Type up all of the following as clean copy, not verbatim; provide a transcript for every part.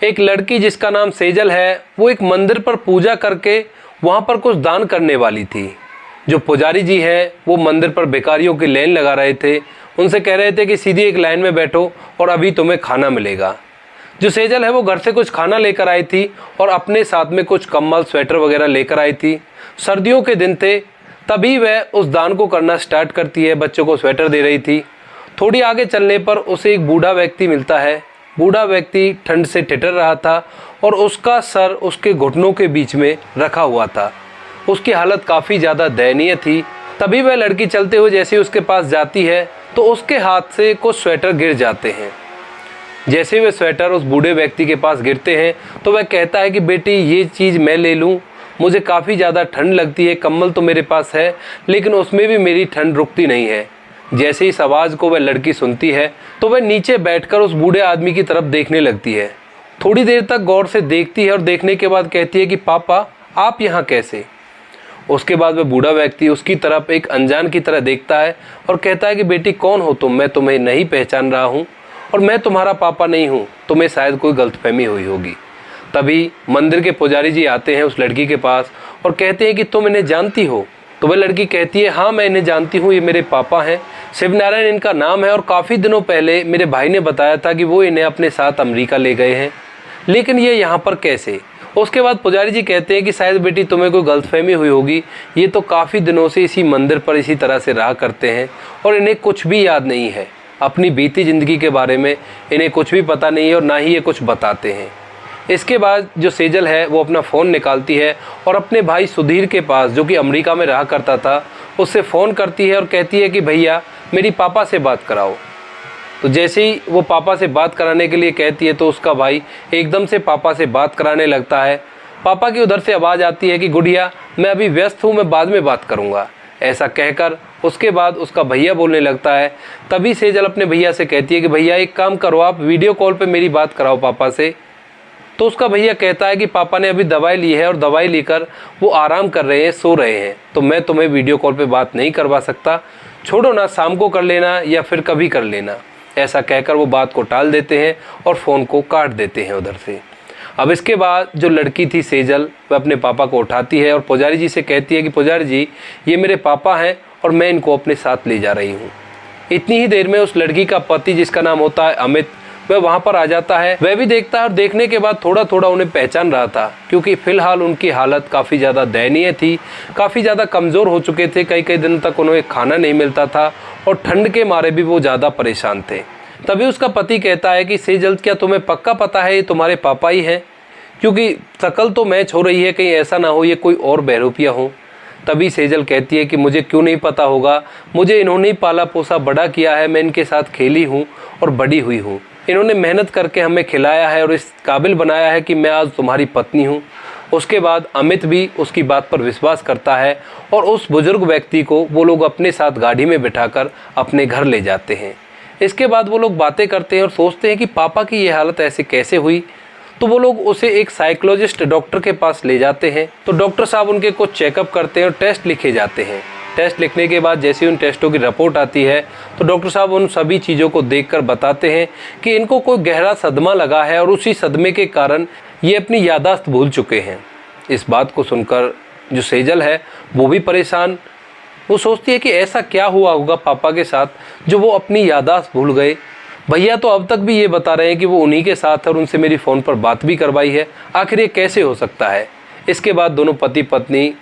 एक लड़की जिसका नाम सेजल है, वो एक मंदिर पर पूजा करके वहाँ पर कुछ दान करने वाली थी। जो पुजारी जी हैं वो मंदिर पर भिखारियों की लाइन लगा रहे थे। उनसे कह रहे थे कि सीधी एक लाइन में बैठो और अभी तुम्हें खाना मिलेगा। जो सेजल है वो घर से कुछ खाना लेकर आई थी और अपने साथ में कुछ कम्बल स्वेटर वगैरह लेकर आई थी। सर्दियों के दिन थे, तभी वह उस दान को करना स्टार्ट करती है। बच्चों को स्वेटर दे रही थी। थोड़ी आगे चलने पर उसे एक बूढ़ा व्यक्ति मिलता है। बूढ़ा व्यक्ति ठंड से ठिठुर रहा था और उसका सर उसके घुटनों के बीच में रखा हुआ था। उसकी हालत काफ़ी ज़्यादा दयनीय थी। तभी वह लड़की चलते हुए जैसे उसके पास जाती है तो उसके हाथ से कुछ स्वेटर गिर जाते हैं। जैसे वे स्वेटर उस बूढ़े व्यक्ति के पास गिरते हैं तो वह कहता है कि बेटी ये चीज़ मैं ले लूँ, मुझे काफ़ी ज़्यादा ठंड लगती है। कम्बल तो मेरे पास है लेकिन उसमें भी मेरी ठंड रुकती नहीं है। जैसे इस आवाज़ को वह लड़की सुनती है तो वह नीचे बैठकर उस बूढ़े आदमी की तरफ देखने लगती है। थोड़ी देर तक गौर से देखती है और देखने के बाद कहती है कि पापा आप यहाँ कैसे। उसके बाद वह बूढ़ा व्यक्ति उसकी तरफ एक अनजान की तरह देखता है और कहता है कि बेटी कौन हो तुम, मैं तुम्हें नहीं पहचान रहा हूँ और मैं तुम्हारा पापा नहीं हूँ, तुम्हें शायद कोई गलतफहमी हुई होगी। तभी मंदिर के पुजारी जी आते हैं उस लड़की के पास और कहते हैं कि तुम इन्हें जानती हो। तो वह लड़की कहती है हाँ मैं इन्हें जानती हूँ, ये मेरे पापा हैं, शिवनारायण इनका नाम है और काफ़ी दिनों पहले मेरे भाई ने बताया था कि वो इन्हें अपने साथ अमेरिका ले गए हैं, लेकिन ये यहाँ पर कैसे। उसके बाद पुजारी जी कहते हैं कि शायद बेटी तुम्हें कोई गलतफहमी हुई होगी, ये तो काफ़ी दिनों से इसी मंदिर पर इसी तरह से रहा करते हैं और इन्हें कुछ भी याद नहीं है, अपनी बीती ज़िंदगी के बारे में इन्हें कुछ भी पता नहीं है और ना ही ये कुछ बताते हैं। इसके बाद जो सेजल है वो अपना फ़ोन निकालती है और अपने भाई सुधीर के पास, जो कि अमेरिका में रहा करता था, उससे फ़ोन करती है और कहती है कि भैया मेरी पापा से बात कराओ। तो जैसे ही वो पापा से बात कराने के लिए कहती है तो उसका भाई एकदम से पापा से बात कराने लगता है। पापा की उधर से आवाज़ आती है कि गुड़िया मैं अभी व्यस्त हूँ, मैं बाद में बात करूँगा। ऐसा कहकर उसके बाद उसका भैया बोलने लगता है। तभी सेजल अपने भैया से कहती है कि भैया एक काम करो, आप वीडियो कॉल पे मेरी बात कराओ पापा से। तो उसका भैया कहता है कि पापा ने अभी दवाई ली है और दवाई लेकर वो आराम कर रहे हैं, सो रहे हैं, तो मैं तुम्हें वीडियो कॉल पे बात नहीं करवा सकता, छोड़ो ना, शाम को कर लेना या फिर कभी कर लेना। ऐसा कहकर वो बात को टाल देते हैं और फ़ोन को काट देते हैं उधर से। अब इसके बाद जो लड़की थी सेजल, वह अपने पापा को उठाती है और पुजारी जी से कहती है कि पुजारी जी ये मेरे पापा हैं और मैं इनको अपने साथ ले जा रही हूँ। इतनी ही देर में उस लड़की का पति, जिसका नाम होता है अमित, वह वहाँ पर आ जाता है। वह भी देखता है और देखने के बाद थोड़ा थोड़ा उन्हें पहचान रहा था, क्योंकि फ़िलहाल उनकी हालत काफ़ी ज़्यादा दयनीय थी, काफ़ी ज़्यादा कमज़ोर हो चुके थे। कई कई दिन तक उन्हें खाना नहीं मिलता था और ठंड के मारे भी वो ज़्यादा परेशान थे। तभी उसका पति कहता है कि सेजल क्या तुम्हें पक्का पता है ये तुम्हारे पापा ही हैं, क्योंकि शक्ल तो मैच हो रही है, कहीं ऐसा ना हो ये कोई और बहरूपिया हो। तभी सेजल कहती है कि मुझे क्यों नहीं पता होगा, मुझे इन्होंने ही पाला पोसा बड़ा किया है, मैं इनके साथ खेली हूँ और बड़ी हुई हूँ, इन्होंने मेहनत करके हमें खिलाया है और इस काबिल बनाया है कि मैं आज तुम्हारी पत्नी हूँ। उसके बाद अमित भी उसकी बात पर विश्वास करता है और उस बुजुर्ग व्यक्ति को वो लोग अपने साथ गाड़ी में बिठाकर अपने घर ले जाते हैं। इसके बाद वो लोग बातें करते हैं और सोचते हैं कि पापा की ये हालत ऐसे कैसे हुई। तो वो लोग उसे एक साइकोलॉजिस्ट डॉक्टर के पास ले जाते हैं। तो डॉक्टर साहब उनके कुछ चेकअप करते हैं और टेस्ट लिखे जाते हैं। टेस्ट लिखने के बाद जैसे उन टेस्टों की रिपोर्ट आती है तो डॉक्टर साहब उन सभी चीज़ों को देखकर बताते हैं कि इनको कोई गहरा सदमा लगा है और उसी सदमे के कारण ये अपनी याददाश्त भूल चुके हैं। इस बात को सुनकर जो सेजल है वो भी परेशान, वो सोचती है कि ऐसा क्या हुआ होगा पापा के साथ जो वो अपनी याददाश्त भूल गए। भैया तो अब तक भी ये बता रहे हैं कि वो उन्हीं के साथ है और उनसे मेरी फ़ोन पर बात भी करवाई है, आखिर ये कैसे हो सकता है। इसके बाद दोनों पति पत्नी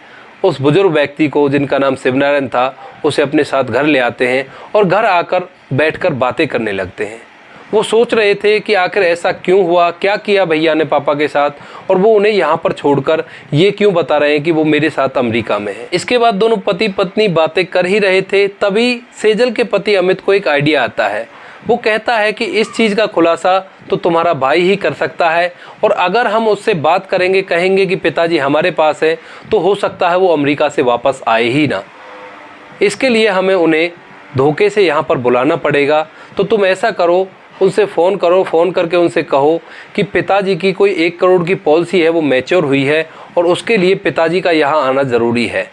उस बुजुर्ग व्यक्ति को, जिनका नाम शिवनारायण था, उसे अपने साथ घर ले आते हैं और घर आकर बैठकर बातें करने लगते हैं। वो सोच रहे थे कि आखिर ऐसा क्यों हुआ, क्या किया भैया ने पापा के साथ, और वो उन्हें यहाँ पर छोड़कर ये क्यों बता रहे हैं कि वो मेरे साथ अमेरिका में है। इसके बाद दोनों पति पत्नी बातें कर ही रहे थे, तभी सेजल के पति अमित को एक आइडिया आता है। वो कहता है कि इस चीज़ का खुलासा तो तुम्हारा भाई ही कर सकता है, और अगर हम उससे बात करेंगे, कहेंगे कि पिताजी हमारे पास है, तो हो सकता है वो अमेरिका से वापस आए ही ना। इसके लिए हमें उन्हें धोखे से यहाँ पर बुलाना पड़ेगा। तो तुम ऐसा करो, उनसे फ़ोन करो, फ़ोन करके उनसे कहो कि पिताजी की कोई 1 करोड़ की पॉलिसी है, वो मैच्योर हुई है और उसके लिए पिताजी का यहाँ आना ज़रूरी है।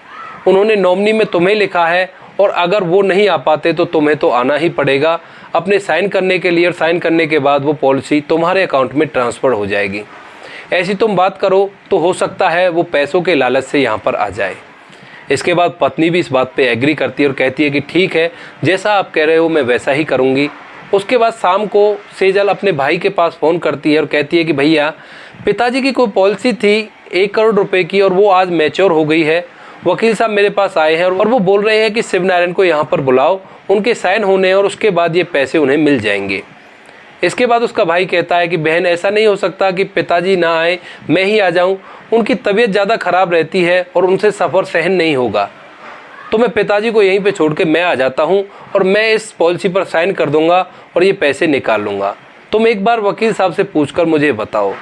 उन्होंने नॉमिनी में तुम्हें लिखा है और अगर वो नहीं आ पाते तो तुम्हें तो आना ही पड़ेगा अपने साइन करने के लिए, और साइन करने के बाद वो पॉलिसी तुम्हारे अकाउंट में ट्रांसफ़र हो जाएगी। ऐसी तुम बात करो तो हो सकता है वो पैसों के लालच से यहाँ पर आ जाए। इसके बाद पत्नी भी इस बात पे एग्री करती है और कहती है कि ठीक है, जैसा आप कह रहे हो मैं वैसा ही करूँगी। उसके बाद शाम को सेजल अपने भाई के पास फ़ोन करती है और कहती है कि भैया, पिताजी की कोई पॉलिसी थी 1 करोड़ रुपए की और वो आज मैच्योर हो गई है। वकील साहब मेरे पास आए हैं और वो बोल रहे हैं कि शिवनारायण को यहाँ पर बुलाओ, उनके साइन होने और उसके बाद ये पैसे उन्हें मिल जाएंगे। इसके बाद उसका भाई कहता है कि बहन, ऐसा नहीं हो सकता कि पिताजी ना आए, मैं ही आ जाऊँ। उनकी तबीयत ज़्यादा ख़राब रहती है और उनसे सफ़र सहन नहीं होगा, तो मैं पिताजी को यहीं पे छोड़ के मैं आ जाता हूँ और मैं इस पॉलिसी पर साइन कर दूँगा और ये पैसे निकाल लूँगा। तुम एक बार वकील साहब से पूछकर मुझे बताओ।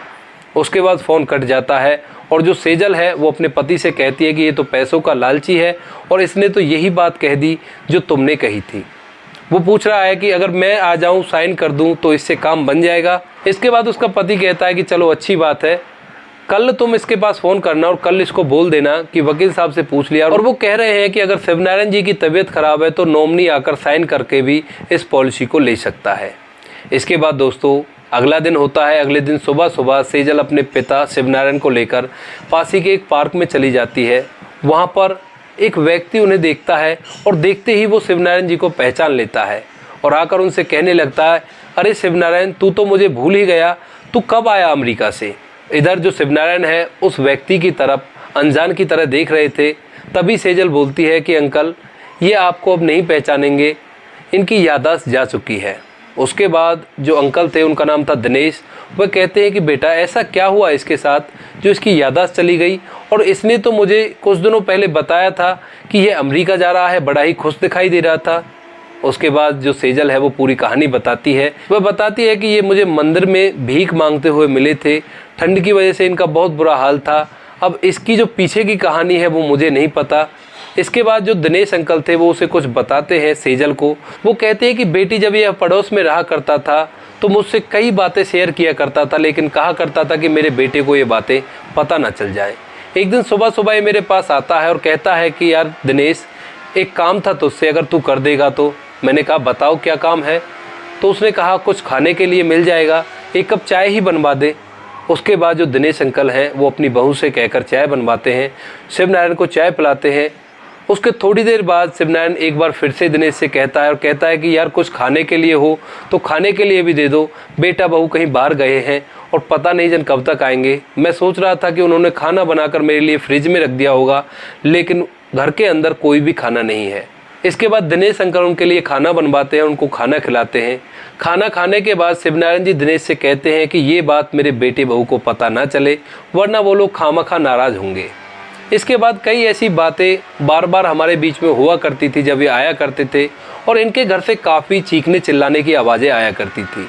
उसके बाद फ़ोन कट जाता है और जो सेजल है वो अपने पति से कहती है कि ये तो पैसों का लालची है और इसने तो यही बात कह दी जो तुमने कही थी। वो पूछ रहा है कि अगर मैं आ जाऊं, साइन कर दूं तो इससे काम बन जाएगा। इसके बाद उसका पति कहता है कि चलो अच्छी बात है, कल तुम इसके पास फ़ोन करना और कल इसको बोल देना कि वकील साहब से पूछ लिया और वो कह रहे हैं कि अगर शिवनारायण जी की तबीयत ख़राब है तो नॉमिनी आकर साइन करके भी इस पॉलिसी को ले सकता है। इसके बाद दोस्तों अगला दिन होता है। अगले दिन सुबह सुबह सेजल अपने पिता शिवनारायण को लेकर पासी के एक पार्क में चली जाती है। वहाँ पर एक व्यक्ति उन्हें देखता है और देखते ही वो शिवनारायण जी को पहचान लेता है और आकर उनसे कहने लगता है, अरे शिवनारायण, तू तो मुझे भूल ही गया, तू कब आया अमेरिका से। इधर जो शिवनारायण है उस व्यक्ति की तरफ अनजान की तरह देख रहे थे। तभी सेजल बोलती है कि अंकल, ये आपको अब नहीं पहचानेंगे, इनकी याददाश्त जा चुकी है। उसके बाद जो अंकल थे, उनका नाम था दिनेश, वह कहते हैं कि बेटा ऐसा क्या हुआ इसके साथ जो इसकी याददाश्त चली गई, और इसने तो मुझे कुछ दिनों पहले बताया था कि ये अमेरिका जा रहा है, बड़ा ही खुश दिखाई दे रहा था। उसके बाद जो सेजल है वो पूरी कहानी बताती है। वह बताती है कि ये मुझे मंदिर में भीख मांगते हुए मिले थे, ठंड की वजह से इनका बहुत बुरा हाल था। अब इसकी जो पीछे की कहानी है वो मुझे नहीं पता। इसके बाद जो दिनेश अंकल थे वो उसे कुछ बताते हैं सेजल को। वो कहते हैं कि बेटी जब यह पड़ोस में रहा करता था तो मुझसे कई बातें शेयर किया करता था, लेकिन कहा करता था कि मेरे बेटे को ये बातें पता ना चल जाए। एक दिन सुबह सुबह ये मेरे पास आता है और कहता है कि यार दिनेश, एक काम था तुझसे, अगर तू कर देगा तो। मैंने कहा बताओ क्या काम है। तो उसने कहा कुछ खाने के लिए मिल जाएगा, 1 कप चाय ही बनवा दे। उसके बाद जो दिनेश अंकल हैं वो अपनी बहू से कहकर चाय बनवाते हैं, शिवनारायण को चाय पिलाते हैं। उसके थोड़ी देर बाद शिवनारायण एक बार फिर से दिनेश से कहता है और कहता है कि यार कुछ खाने के लिए हो तो खाने के लिए भी दे दो, बेटा बहू कहीं बाहर गए हैं और पता नहीं जन कब तक आएंगे। मैं सोच रहा था कि उन्होंने खाना बनाकर मेरे लिए फ्रिज में रख दिया होगा, लेकिन घर के अंदर कोई भी खाना नहीं है। इसके बाद दिनेश अंकल उनके लिए खाना बनवाते हैं, उनको खाना खिलाते हैं। खाना खाने के बाद शिवनारायण जी दिनेश से कहते हैं कि ये बात मेरे बेटे बहू को पता ना चले, वरना वो लोग खामखा नाराज़ होंगे। इसके बाद कई ऐसी बातें बार बार हमारे बीच में हुआ करती थी जब ये आया करते थे, और इनके घर से काफ़ी चीखने चिल्लाने की आवाज़ें आया करती थी।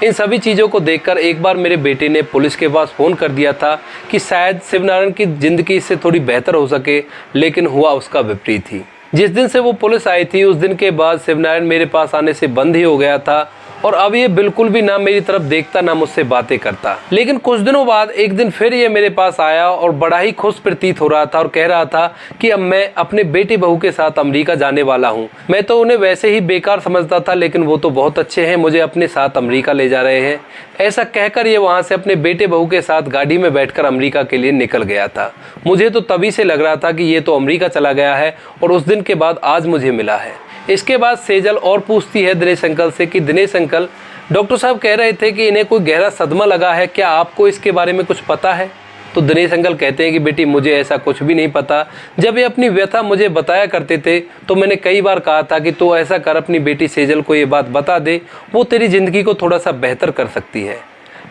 इन सभी चीज़ों को देखकर एक बार मेरे बेटे ने पुलिस के पास फ़ोन कर दिया था कि शायद शिवनारायण की ज़िंदगी इससे थोड़ी बेहतर हो सके, लेकिन हुआ उसका विपरीत ही। जिस दिन से वो पुलिस आई थी उस दिन के बाद शिवनारायण मेरे पास आने से बंद ही हो गया था, और अब ये बिल्कुल भी ना मेरी तरफ देखता ना मुझसे बातें करता। लेकिन कुछ दिनों बाद एक दिन फिर ये मेरे पास आया और बड़ा ही खुश प्रतीत हो रहा था और कह रहा था कि अब मैं अपने बेटी बहू के साथ अमेरिका जाने वाला हूँ। मैं तो उन्हें वैसे ही बेकार समझता था, लेकिन वो तो बहुत अच्छे हैं, मुझे अपने साथ अमेरिका ले जा रहे हैं। ऐसा कहकर ये वहाँ से अपने बेटे बहू के साथ गाड़ी में बैठकर अमेरिका के लिए निकल गया था। मुझे तो तभी से लग रहा था कि ये तो अमेरिका चला गया है, और उस दिन के बाद आज मुझे मिला है। इसके बाद सेजल और पूछती है दिनेश अंकल से कि दिनेश अंकल, डॉक्टर साहब कह रहे थे कि इन्हें कोई गहरा सदमा लगा है, क्या आपको इसके बारे में कुछ पता है? तो दिनेश अंकल कहते हैं कि बेटी मुझे ऐसा कुछ भी नहीं पता। जब ये अपनी व्यथा मुझे बताया करते थे तो मैंने कई बार कहा था कि तू ऐसा कर, अपनी बेटी सेजल को ये बात बता दे, वो तेरी ज़िंदगी को थोड़ा सा बेहतर कर सकती है।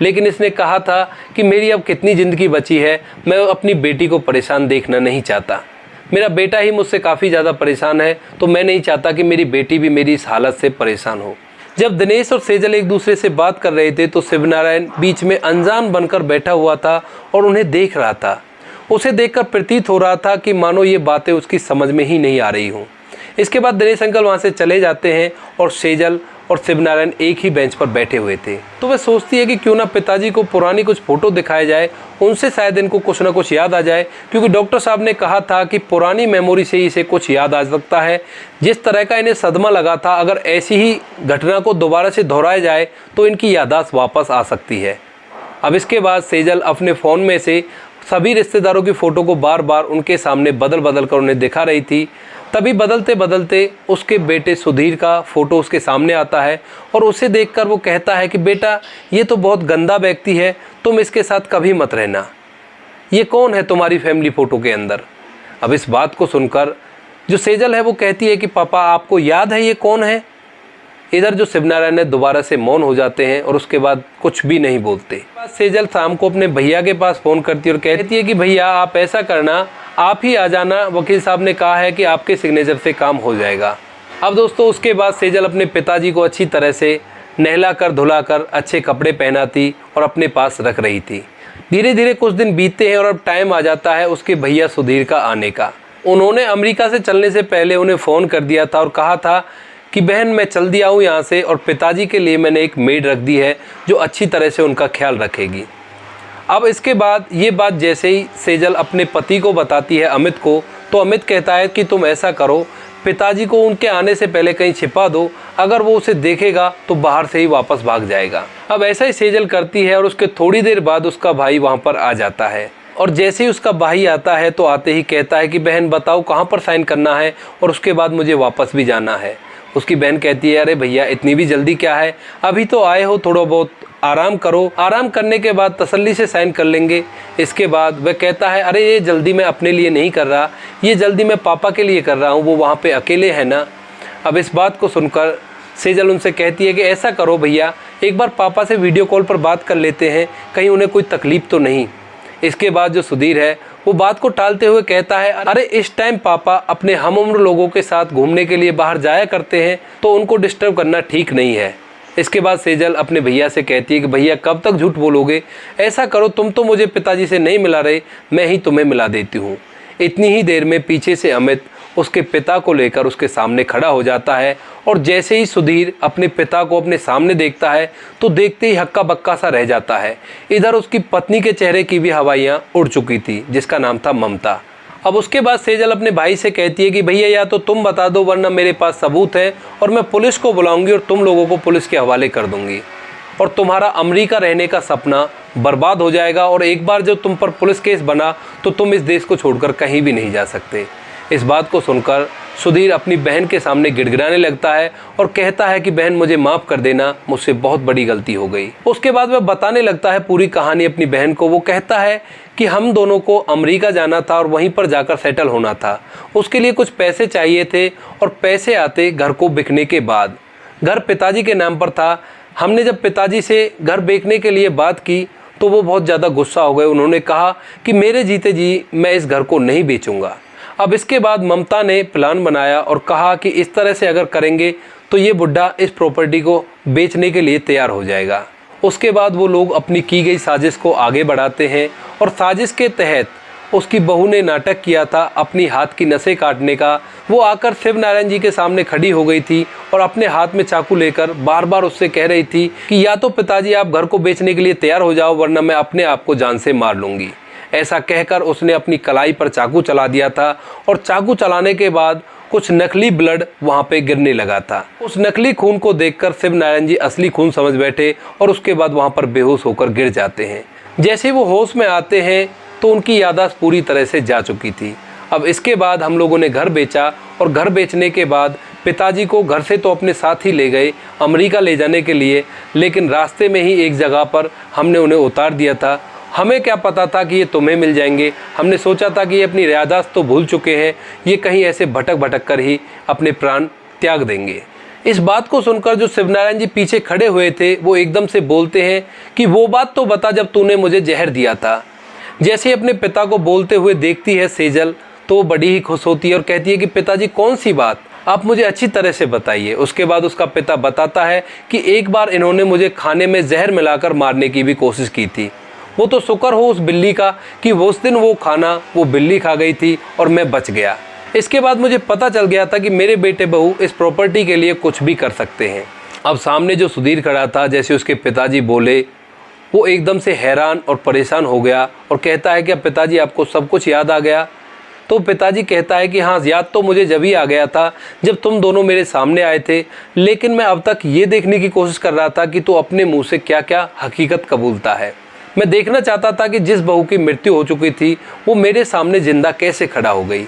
लेकिन इसने कहा था कि मेरी अब कितनी ज़िंदगी बची है, मैं अपनी बेटी को परेशान देखना नहीं चाहता। मेरा बेटा ही मुझसे काफ़ी ज़्यादा परेशान है, तो मैं नहीं चाहता कि मेरी बेटी भी मेरी इस हालत से परेशान हो। जब दिनेश और सेजल एक दूसरे से बात कर रहे थे तो शिवनारायण बीच में अनजान बनकर बैठा हुआ था और उन्हें देख रहा था। उसे देखकर प्रतीत हो रहा था कि मानो ये बातें उसकी समझ में ही नहीं आ रही हों। इसके बाद दिनेश अंकल वहाँ से चले जाते हैं और सेजल और शिवनारायण एक ही बेंच पर बैठे हुए थे। तो वह सोचती है कि क्यों ना पिताजी को पुरानी कुछ फोटो दिखाया जाए, उनसे शायद इनको कुछ ना कुछ याद आ जाए, क्योंकि डॉक्टर साहब ने कहा था कि पुरानी मेमोरी से ही इसे कुछ याद आ सकता है। जिस तरह का इन्हें सदमा लगा था, अगर ऐसी ही घटना को दोबारा से दोहराया जाए तो इनकी याददाश्त वापस आ सकती है। अब इसके बाद सेजल अपने फ़ोन में से सभी रिश्तेदारों की फ़ोटो को बार बार उनके सामने बदल बदल कर उन्हें दिखा रही थी। तभी बदलते बदलते उसके बेटे सुधीर का फ़ोटो उसके सामने आता है और उसे देखकर वो कहता है कि बेटा, ये तो बहुत गंदा व्यक्ति है, तुम इसके साथ कभी मत रहना। ये कौन है तुम्हारी फैमिली फ़ोटो के अंदर? अब इस बात को सुनकर जो सेजल है वो कहती है कि पापा, आपको याद है ये कौन है? इधर जो शिवनारायण है दोबारा से मौन हो जाते हैं और उसके बाद कुछ भी नहीं बोलते। सेजल शाम को अपने भैया के पास फ़ोन करती है और कहती है कि भैया, आप ऐसा करना, आप ही आ जाना, वकील साहब ने कहा है कि आपके सिग्नेचर से काम हो जाएगा। अब दोस्तों उसके बाद सेजल अपने पिताजी को अच्छी तरह से नहलाकर धुलाकर अच्छे कपड़े पहनाती और अपने पास रख रही थी। धीरे धीरे कुछ दिन बीतते हैं और अब टाइम आ जाता है उसके भैया सुधीर का आने का। उन्होंने अमेरिका से चलने से पहले उन्हें फ़ोन कर दिया था और कहा था कि बहन, मैं चल दिया हूँ यहाँ से और पिताजी के लिए मैंने एक मेड रख दी है जो अच्छी तरह से उनका ख्याल रखेगी। अब इसके बाद ये बात जैसे ही सेजल अपने पति को बताती है अमित को, तो अमित कहता है कि तुम ऐसा करो, पिताजी को उनके आने से पहले कहीं छिपा दो, अगर वो उसे देखेगा तो बाहर से ही वापस भाग जाएगा। अब ऐसा ही सेजल करती है और उसके थोड़ी देर बाद उसका भाई वहाँ पर आ जाता है और जैसे ही उसका भाई आता है तो आते ही कहता है कि बहन बताओ कहाँ पर साइन करना है और उसके बाद मुझे वापस भी जाना है। उसकी बहन कहती है, अरे भैया, इतनी भी जल्दी क्या है, अभी तो आए हो, थोड़ा बहुत आराम करो, आराम करने के बाद तसल्ली से साइन कर लेंगे। इसके बाद वह कहता है, अरे ये जल्दी मैं अपने लिए नहीं कर रहा, ये जल्दी मैं पापा के लिए कर रहा हूँ, वो वहाँ पे अकेले हैं ना। अब इस बात को सुनकर सेजल उनसे कहती है कि ऐसा करो भैया, एक बार पापा से वीडियो कॉल पर बात कर लेते हैं, कहीं उन्हें कोई तकलीफ़ तो नहीं। इसके बाद जो सुधीर है वो बात को टालते हुए कहता है, अरे इस टाइम पापा अपने हम उम्र लोगों के साथ घूमने के लिए बाहर जाया करते हैं, तो उनको डिस्टर्ब करना ठीक नहीं है। इसके बाद सेजल अपने भैया से कहती है कि भैया, कब तक झूठ बोलोगे, ऐसा करो, तुम तो मुझे पिताजी से नहीं मिला रहे, मैं ही तुम्हें मिला देती हूँ। इतनी ही देर में पीछे से अमित उसके पिता को लेकर उसके सामने खड़ा हो जाता है और जैसे ही सुधीर अपने पिता को अपने सामने देखता है तो देखते ही हक्का बक्का सा रह जाता है। इधर उसकी पत्नी के चेहरे की भी हवाइयाँ उड़ चुकी थी, जिसका नाम था ममता। अब उसके बाद सेजल अपने भाई से कहती है कि भैया, या तो तुम बता दो, वरना मेरे पास सबूत है और मैं पुलिस को बुलाऊंगी और तुम लोगों को पुलिस के हवाले कर दूंगी और तुम्हारा अमेरिका रहने का सपना बर्बाद हो जाएगा और एक बार जब तुम पर पुलिस केस बना तो तुम इस देश को छोड़कर कहीं भी नहीं जा सकते। इस बात को सुनकर सुधीर अपनी बहन के सामने गिड़गिड़ाने लगता है और कहता है कि बहन, मुझे माफ़ कर देना, मुझसे बहुत बड़ी गलती हो गई। उसके बाद वह बताने लगता है पूरी कहानी अपनी बहन को। वो कहता है कि हम दोनों को अमेरिका जाना था और वहीं पर जाकर सेटल होना था। उसके लिए कुछ पैसे चाहिए थे और पैसे आते घर को बिकने के बाद। घर पिताजी के नाम पर था। हमने जब पिताजी से घर बेचने के लिए बात की तो वो बहुत ज़्यादा गुस्सा हो गए। उन्होंने कहा कि मेरे जीते जी मैं इस घर को नहीं बेचूंगा। अब इसके बाद ममता ने प्लान बनाया और कहा कि इस तरह से अगर करेंगे तो ये बुढ़ा इस प्रॉपर्टी को बेचने के लिए तैयार हो जाएगा। उसके बाद वो लोग अपनी की गई साजिश को आगे बढ़ाते हैं और साजिश के तहत उसकी बहू ने नाटक किया था अपनी हाथ की नसें काटने का। वो आकर शिवनारायण जी के सामने खड़ी हो गई थी और अपने हाथ में चाकू लेकर बार बार उससे कह रही थी कि या तो पिताजी आप घर को बेचने के लिए तैयार हो जाओ, वरना मैं अपने आप को जान से मार लूँगी। ऐसा कहकर उसने अपनी कलाई पर चाकू चला दिया था और चाकू चलाने के बाद कुछ नकली ब्लड वहाँ पे गिरने लगा था। उस नकली खून को देखकर शिवनारायण जी असली खून समझ बैठे और उसके बाद वहाँ पर बेहोश होकर गिर जाते हैं। जैसे वो होश में आते हैं तो उनकी याददाश्त पूरी तरह से जा चुकी थी। अब इसके बाद हम लोगों ने घर बेचा और घर बेचने के बाद पिताजी को घर से तो अपने साथ ही ले गए अमेरिका ले जाने के लिए, लेकिन रास्ते में ही एक जगह पर हमने उन्हें उतार दिया था। हमें क्या पता था कि ये तुम्हें मिल जाएंगे। हमने सोचा था कि ये अपनी याददाश्त तो भूल चुके हैं, ये कहीं ऐसे भटक भटक कर ही अपने प्राण त्याग देंगे। इस बात को सुनकर जो शिवनारायण जी पीछे खड़े हुए थे वो एकदम से बोलते हैं कि वो बात तो बता जब तूने मुझे जहर दिया था। जैसे ही अपने पिता को बोलते हुए देखती है सेजल तो बड़ी ही खुश होती है और कहती है कि पिताजी कौन सी बात, आप मुझे अच्छी तरह से बताइए। उसके बाद उसका पिता बताता है कि एक बार इन्होंने मुझे खाने में जहर मिलाकर मारने की भी कोशिश की थी। वो तो शुक्र हो उस बिल्ली का कि वो उस दिन वो खाना वो बिल्ली खा गई थी और मैं बच गया। इसके बाद मुझे पता चल गया था कि मेरे बेटे बहू इस प्रॉपर्टी के लिए कुछ भी कर सकते हैं। अब सामने जो सुधीर खड़ा था, जैसे उसके पिताजी बोले, वो एकदम से हैरान और परेशान हो गया और कहता है कि अब पिताजी आपको सब कुछ याद आ गया? तो पिताजी कहता है कि हाँ, याद तो मुझे जब ही आ गया था जब तुम दोनों मेरे सामने आए थे, लेकिन मैं अब तक ये देखने की कोशिश कर रहा था कि तू अपने मुंह से क्या क्या हकीकत कबूलता है। मैं देखना चाहता था कि जिस बहू की मृत्यु हो चुकी थी वो मेरे सामने जिंदा कैसे खड़ा हो गई।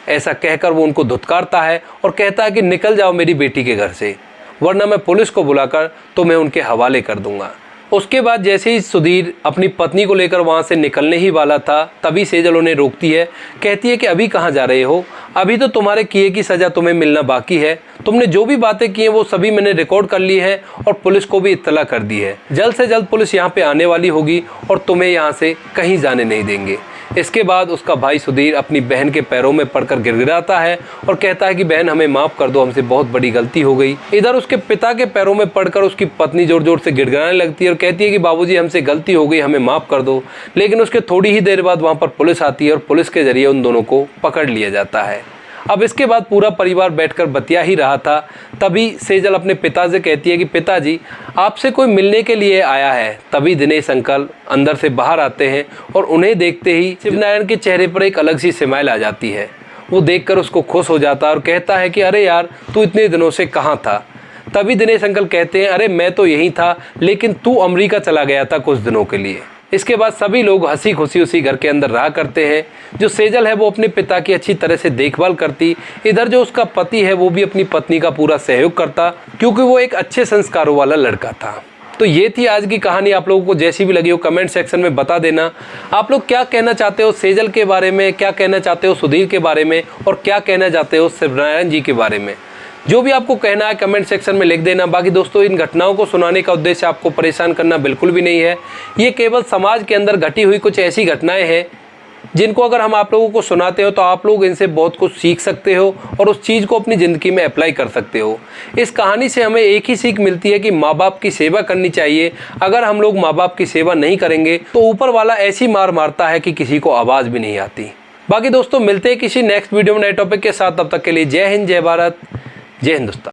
ऐसा कहकर वो उनको धुतकारता है और कहता है कि निकल जाओ मेरी बेटी के घर से, वरना मैं पुलिस को बुलाकर तुम्हें उनके हवाले कर दूंगा। उसके बाद जैसे ही सुधीर अपनी पत्नी को लेकर वहाँ से निकलने ही वाला था, तभी सेजल उन्हें रोकती है। कहती है कि अभी कहाँ जा रहे हो, अभी तो तुम्हारे किए की सज़ा तुम्हें मिलना बाकी है। तुमने जो भी बातें की हैं वो सभी मैंने रिकॉर्ड कर ली है और पुलिस को भी इत्तला कर दी है। जल्द से जल्द पुलिस यहाँ पे आने वाली होगी और तुम्हें यहाँ से कहीं जाने नहीं देंगे। इसके बाद उसका भाई सुधीर अपनी बहन के पैरों में पड़कर गिड़गिड़ाता है और कहता है कि बहन हमें माफ़ कर दो, हमसे बहुत बड़ी गलती हो गई। इधर उसके पिता के पैरों में पड़कर उसकी पत्नी जोर जोर से गिड़गिड़ाने लगती है और कहती है कि बाबूजी हमसे गलती हो गई, हमें माफ़ कर दो। लेकिन उसके थोड़ी ही देर बाद वहाँ पर पुलिस आती है और पुलिस के जरिए उन दोनों को पकड़ लिया जाता है। अब इसके बाद पूरा परिवार बैठकर बतिया ही रहा था, तभी सेजल अपने पिता से कहती है कि पिताजी आपसे कोई मिलने के लिए आया है। तभी दिनेश अंकल अंदर से बाहर आते हैं और उन्हें देखते ही शिवनारायण के चेहरे पर एक अलग सी स्माइल आ जाती है। वो देखकर उसको खुश हो जाता है और कहता है कि अरे यार तू इतने दिनों से कहाँ था। तभी दिनेश अंकल कहते हैं अरे मैं तो यहीं था, लेकिन तू अमेरिका चला गया था कुछ दिनों के लिए। इसके बाद सभी लोग हंसी खुशी उसी घर के अंदर रहा करते हैं। जो सेजल है वो अपने पिता की अच्छी तरह से देखभाल करती, इधर जो उसका पति है वो भी अपनी पत्नी का पूरा सहयोग करता, क्योंकि वो एक अच्छे संस्कारों वाला लड़का था। तो ये थी आज की कहानी। आप लोगों को जैसी भी लगी हो कमेंट सेक्शन में बता देना। आप लोग क्या कहना चाहते हो सेजल के बारे में, क्या कहना चाहते हो सुधीर के बारे में, और क्या कहना चाहते हो शिवनारायण जी के बारे में। जो भी आपको कहना है कमेंट सेक्शन में लिख देना। बाकी दोस्तों इन घटनाओं को सुनाने का उद्देश्य आपको परेशान करना बिल्कुल भी नहीं है। ये केवल समाज के अंदर घटी हुई कुछ ऐसी घटनाएं हैं जिनको अगर हम आप लोगों को सुनाते हो तो आप लोग इनसे बहुत कुछ सीख सकते हो और उस चीज़ को अपनी ज़िंदगी में अप्लाई कर सकते हो। इस कहानी से हमें एक ही सीख मिलती है कि माँ बाप की सेवा करनी चाहिए। अगर हम लोग माँ बाप की सेवा नहीं करेंगे तो ऊपर वाला ऐसी मार मारता है कि किसी को आवाज़ भी नहीं आती। बाकी दोस्तों मिलते हैं किसी नेक्स्ट वीडियो में नए टॉपिक के साथ। तब तक के लिए जय हिंद, जय भारत, जय हिंदुस्तान।